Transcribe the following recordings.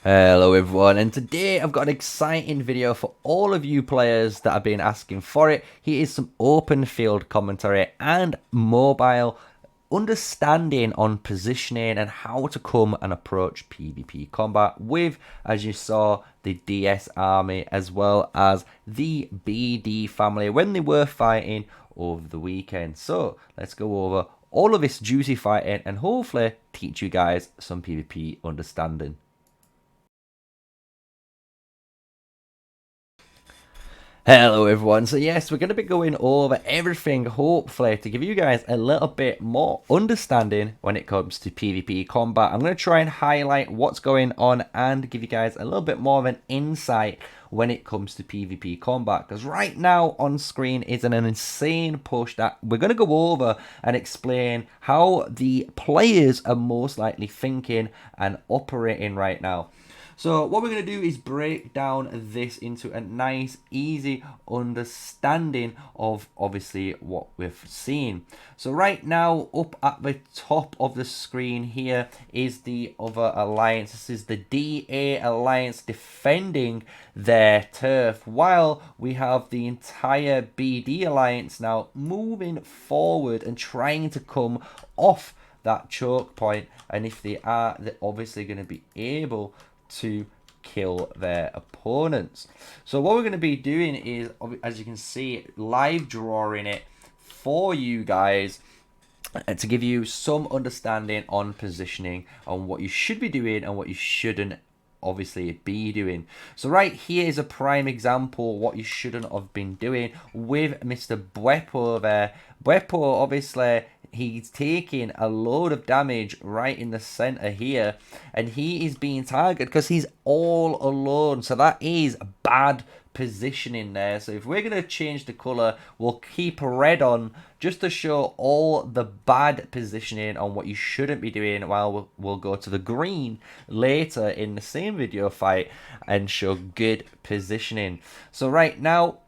Hello everyone, and today I've got an exciting video for all of you players that have been asking for it. Here is some open field commentary and mobile understanding on positioning and how to come and approach PvP combat with, as you saw, the DS army as well as the BD family when they were fighting over the weekend. So let's go over all of this juicy fighting and hopefully teach you guys some PvP understanding. Hello everyone, so yes, we're going to be going over everything hopefully to give you guys a little bit more understanding when it comes to PvP combat. I'm going to try and highlight what's going on and give you guys a little bit more of an insight when it comes to PvP combat, because right now on screen is an insane push that we're going to go over and explain how the players are most likely thinking and operating right now. So what we're going to do is break down this into a nice, easy understanding of obviously what we've seen. So right now, up at the top of the screen here is the other alliance. This is the DA alliance defending their turf, while we have the entire BD alliance now moving forward and trying to come off that choke point. And if they are, they're obviously going to be able to kill their opponents. So what we're going to be doing is, as you can see, live drawing it for you guys to give you some understanding on positioning, on what you should be doing and what you shouldn't obviously be doing. So right here is a prime example what you shouldn't have been doing with Mr. Bwepo there. Bwepo, obviously, he's taking a load of damage right in the center here, and he is being targeted because he's all alone. So that is bad positioning there. So if we're going to change the color, we'll keep red on just to show all the bad positioning on what you shouldn't be doing, while we'll go to the green later in the same video fight and show good positioning. So right now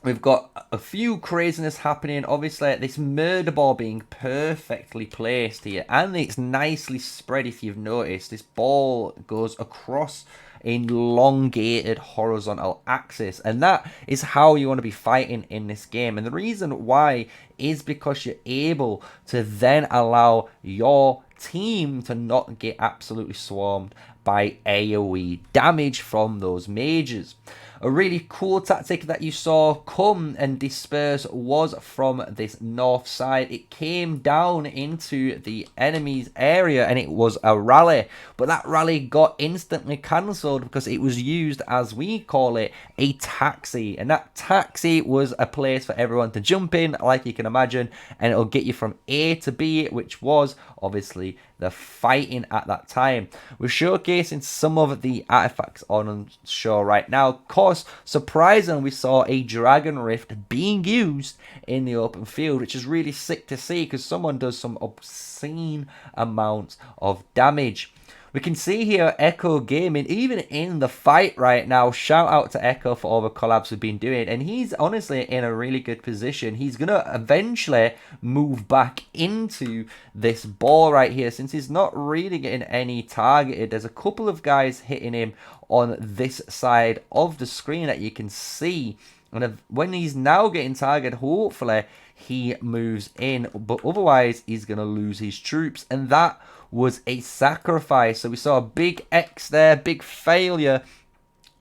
we've got a few craziness happening. Obviously, this murder ball being perfectly placed here, and it's nicely spread. If you've noticed, this ball goes across an elongated horizontal axis, and that is how you want to be fighting in this game. And the reason why is because you're able to then allow your team to not get absolutely swarmed by AoE damage from those mages. A really cool tactic that you saw come and disperse was from this north side. It came down into the enemy's area and it was a rally, but that rally got instantly cancelled because it was used, as we call it, a taxi. And that taxi was a place for everyone to jump in, like you can imagine, and it'll get you from A to B, which was obviously the fighting at that time. We're showcasing some of the artifacts on show right now. Of course, surprisingly, we saw a Dragon Rift being used in the open field, which is really sick to see because someone does some obscene amounts of damage. We can see here Echo Gaming, even in the fight right now. Shout out to Echo for all the collabs we've been doing. And he's honestly in a really good position. He's going to eventually move back into this ball right here, since he's not really getting any targeted. There's a couple of guys hitting him on this side of the screen that you can see. And when he's now getting targeted, hopefully he moves in. But otherwise, he's going to lose his troops. And that was a sacrifice. So we saw a big X there, big failure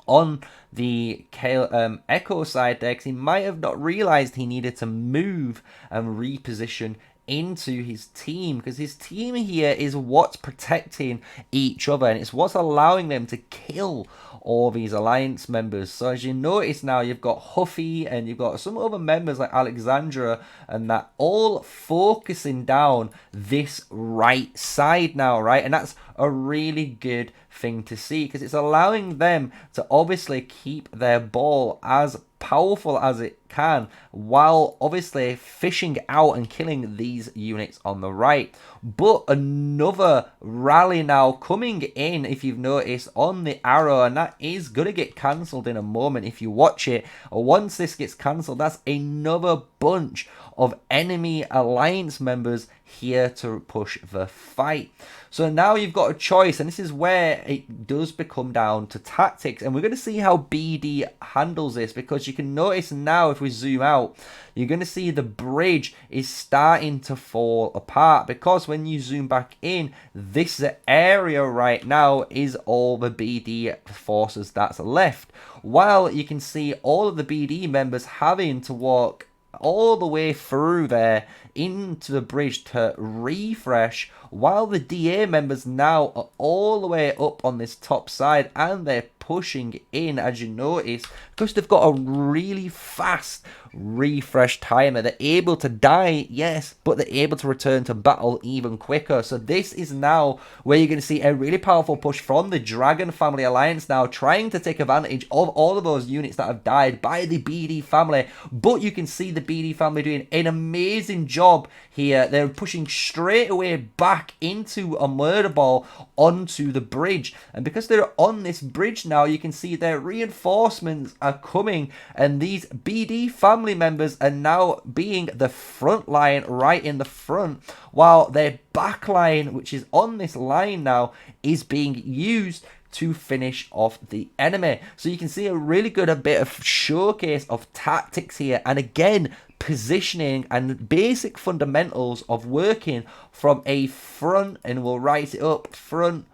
on the Echo side there, because he might have not realized he needed to move and reposition into his team, because his team here is what's protecting each other, and it's what's allowing them to kill all these alliance members. So as you notice now, you've got Huffy and you've got some other members like Alexandra and that all focusing down this right side now, right? And that's a really good thing to see, because it's allowing them to obviously keep their ball as powerful as it can, while obviously fishing out and killing these units on the right. but another rally now coming in, if you've noticed, on the arrow, and that is going to get cancelled in a moment if you watch it. Once this gets cancelled, that's another bunch of enemy alliance members here to push the fight. So now you've got a choice, and this is where it does become down to tactics, and we're going to see how BD handles this, because you can notice now, if we zoom out, you're going to see the bridge is starting to fall apart, because when you zoom back in, this area right now is all the BD forces that's left, while you can see all of the BD members having to walk all the way through there into the bridge to refresh, while the DA members now are all the way up on this top side, and they're pushing in, as you notice, because they've got a really fast refresh timer. They're able to die, yes, but they're able to return to battle even quicker. So this is now where you're going to see a really powerful push from the Dragon Family Alliance now, trying to take advantage of all of those units that have died by the BD family. But you can see the BD family doing an amazing job here. They're pushing straight away back into a murder ball onto the bridge, and because they're on this bridge now, you can see their reinforcements are coming, and these BD family members are now being the front line right in the front, while their back line, which is on this line now, is being used to finish off the enemy. So you can see a really good bit of showcase of tactics here, and again, positioning and basic fundamentals of working from a front, and we'll write it up, front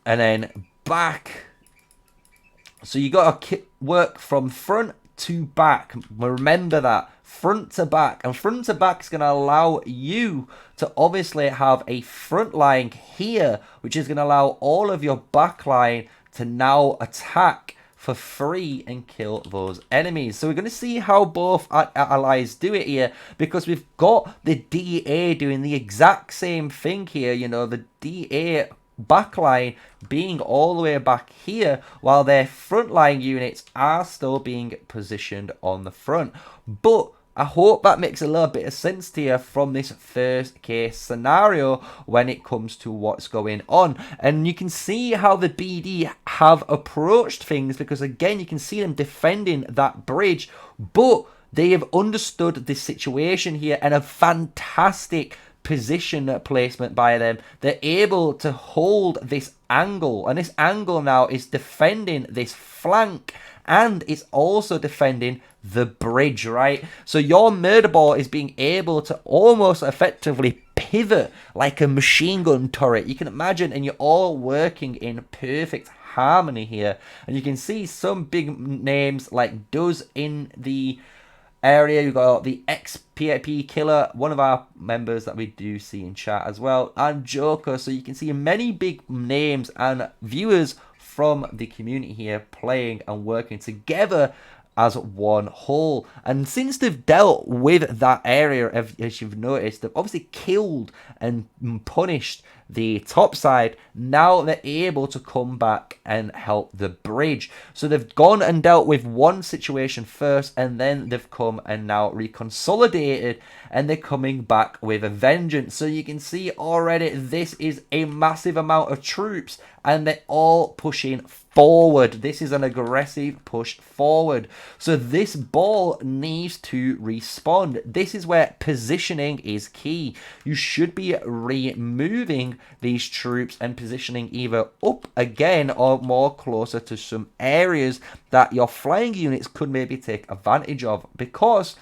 and then back. So you got to work from front to back. Remember that, front to back, and front to back is going to allow you to obviously have a front line here, which is going to allow all of your back line to now attack for free and kill those enemies. So we're going to see how both allies do it here, because we've got the DA doing the exact same thing here. You know, the DA backline being all the way back here, while their frontline units are still being positioned on the front. But I hope that makes a little bit of sense to you from this first case scenario when it comes to what's going on. And you can see how the BD have approached things, because again, you can see them defending that bridge, but they have understood the situation here, and a fantastic position placement by them. They're able to hold this angle, and this angle now is defending this flank, and it's also defending the bridge, right? So your murder ball is being able to almost effectively pivot like a machine gun turret. You can imagine, and you're all working in perfect harmony here. And you can see some big names like Does in the area. You've got the ex-PvP killer, one of our members that we do see in chat as well, and Joker. So you can see many big names and viewers from the community here playing and working together as one whole. And since they've dealt with that area, as you've noticed, they've obviously killed and punished the top side. Now they're able to come back and help the bridge. So they've gone and dealt with one situation first, and then they've come and now reconsolidated, and they're coming back with a vengeance. So you can see already this is a massive amount of troops, and they're all pushing forward. This is an aggressive push forward. So this ball needs to respond. This is where positioning is key. You should be removing these troops and positioning either up again or more closer to some areas that your flying units could maybe take advantage of, because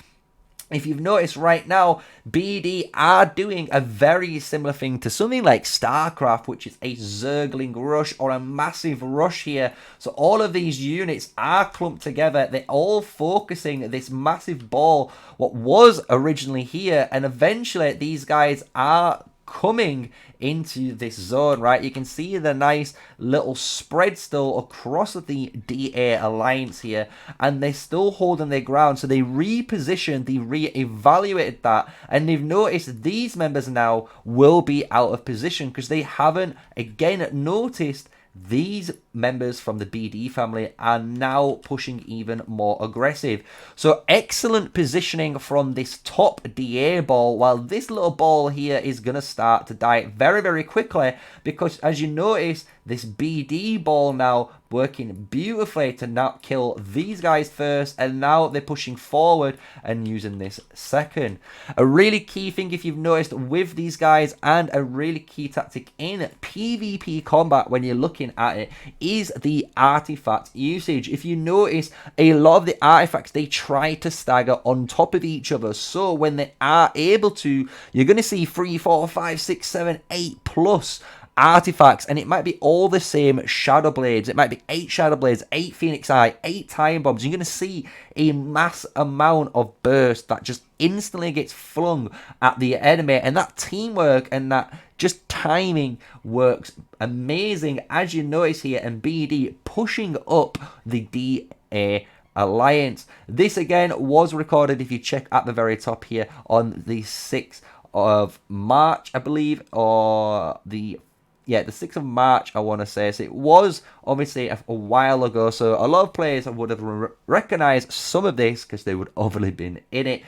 if you've noticed right now, BD are doing a very similar thing to something like StarCraft, which is a Zergling rush or a massive rush here. So all of these units are clumped together. They're all focusing this massive ball, what was originally here, and eventually these guys are coming into this zone, right? You can see the nice little spread still across the DA alliance here, and they're still holding their ground. So they repositioned, they re-evaluated that, and they've noticed these members now will be out of position because they haven't again noticed these members from the BD family are now pushing even more aggressive. So excellent positioning from this top DA ball, while this little ball here is going to start to die very, very quickly, because as you notice, this BD ball now working beautifully to not kill these guys first, and now they're pushing forward and using this second. A really key thing, if you've noticed, with these guys, and a really key tactic in PvP combat when you're looking at it, is the artifact usage. If you notice, a lot of the artifacts, they try to stagger on top of each other, so when they are able to, you're going to see 3, 4, 5, 6, 7, 8 plus artifacts, and it might be all the same shadow blades. It might be 8 shadow blades, 8 phoenix eye, 8 time bombs. You're going to see a mass amount of burst that just instantly gets flung at the enemy, and that teamwork and that just timing works amazing, as you notice here, and BD pushing up the DA Alliance. This again was recorded, if you check at the very top here, on the 6th of March, I believe, or the 6th of March, I want to say. So it was obviously a while ago, so a lot of players would have recognized some of this because they would obviously been in it.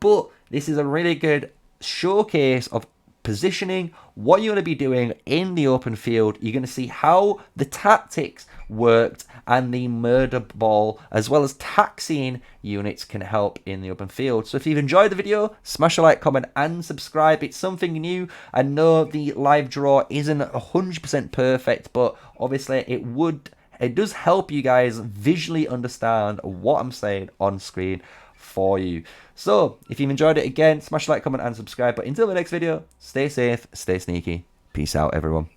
But this is a really good showcase of positioning, what you're going to be doing in the open field. You're going to see how the tactics worked, and the murder ball as well as taxiing units can help in the open field. So if you've enjoyed the video, smash a like, comment and subscribe. It's something new. I know the live draw isn't 100% perfect, but obviously it does help you guys visually understand what I'm saying on screen for you. So if you've enjoyed it, again, smash a like, comment and subscribe. But until the next video, stay safe, stay sneaky. Peace out, everyone.